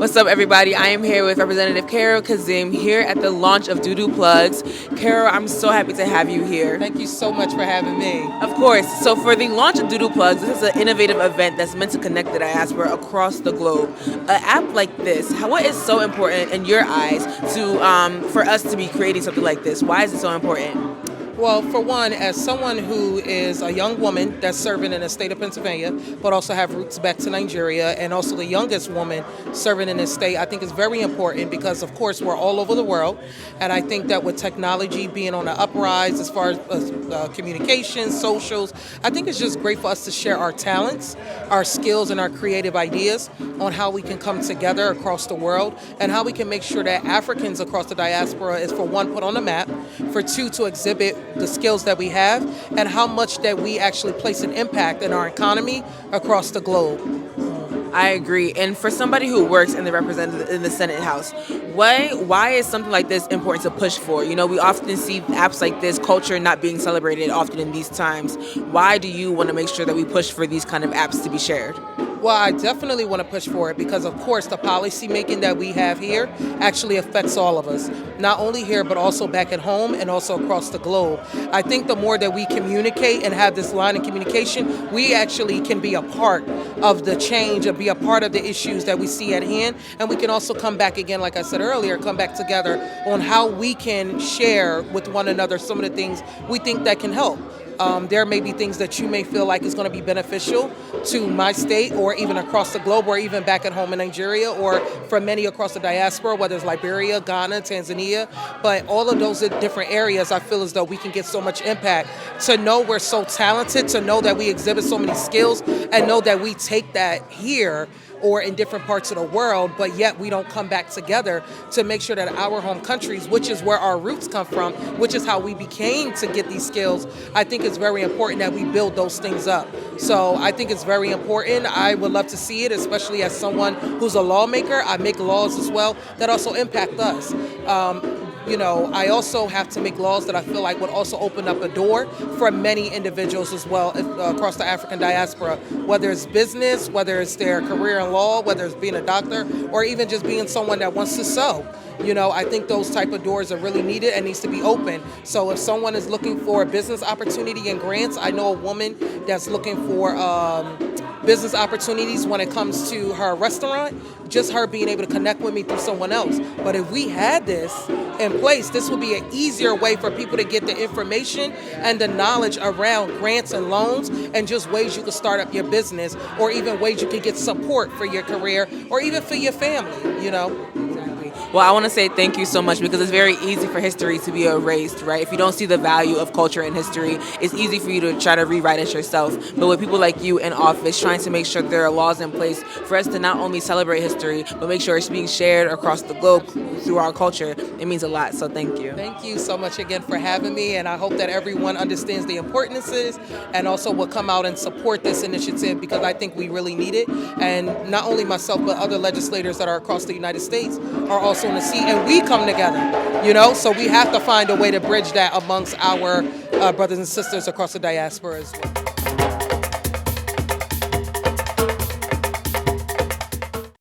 What's up, everybody? I am here with Representative Kazeem here at the launch of Doo Doo Plugs. Carol, I'm so happy to have you here. Thank you so much for having me. Of course. So for the launch of Doo Doo Plugs, this is an innovative event that's meant to connect the diaspora across the globe. An app like this, what is so important in your eyes for us to be creating something like this? Why is it so important? Well, for one, as someone who is a young woman that's serving in the state of Pennsylvania, but also have roots back to Nigeria, and also the youngest woman serving in this state, I think it's very important because, of course, we're all over the world. And I think that with technology being on the uprise as far as communications, socials, I think it's just great for us to share our talents, our skills, and our creative ideas on how we can come together across the world and how we can make sure that Africans across the diaspora is, for one, put on the map, for two, to exhibit the skills that we have and how much that we actually place an impact in our economy across the globe. I agree. And for somebody who works in the Senate House, why is something like this important to push for? You know, we often see apps like this, culture not being celebrated often in these times. Why do you want to make sure that we push for these kind of apps to be shared? Well, I definitely want to push for it because, of course, the policy making that we have here actually affects all of us, not only here, but also back at home and also across the globe. I think the more that we communicate and have this line of communication, we actually can be a part of the change and be a part of the issues that we see at hand. And we can also come back again, like I said earlier, come back together on how we can share with one another some of the things we think that can help. There may be things that you may feel like is going to be beneficial to my state or even across the globe or even back at home in Nigeria or for many across the diaspora, whether it's Liberia, Ghana, Tanzania. But all of those different areas, I feel as though we can get so much impact. To know we're so talented, to know that we exhibit so many skills, and know that we take that here or in different parts of the world, but yet we don't come back together to make sure that our home countries, which is where our roots come from, which is how we became to get these skills, I think it's very important that we build those things up. So I think it's very important. I would love to see it, especially as someone who's a lawmaker. I make laws as well that also impact us. I also have to make laws that I feel like would also open up a door for many individuals as well across the African diaspora, whether it's business, whether it's their career in law, whether it's being a doctor, or even just being someone that wants to sew. I think those type of doors are really needed and needs to be open. So if someone is looking for a business opportunity and grants, I know a woman that's looking for business opportunities when it comes to her restaurant, just her being able to connect with me through someone else. But if we had this in place, this would be an easier way for people to get the information and the knowledge around grants and loans and just ways you can start up your business or even ways you can get support for your career or even for your family. Well, I want to say thank you so much because it's very easy for history to be erased, right? If you don't see the value of culture and history, it's easy for you to try to rewrite it yourself. But with people like you in office trying to make sure there are laws in place for us to not only celebrate history, but make sure it's being shared across the globe through our culture, it means a lot. So thank you. Thank you so much again for having me. And I hope that everyone understands the importances and also will come out and support this initiative because I think we really need it. And not only myself, but other legislators that are across the United States are also in the seat, and we come together, so we have to find a way to bridge that amongst our brothers and sisters across the diaspora as well.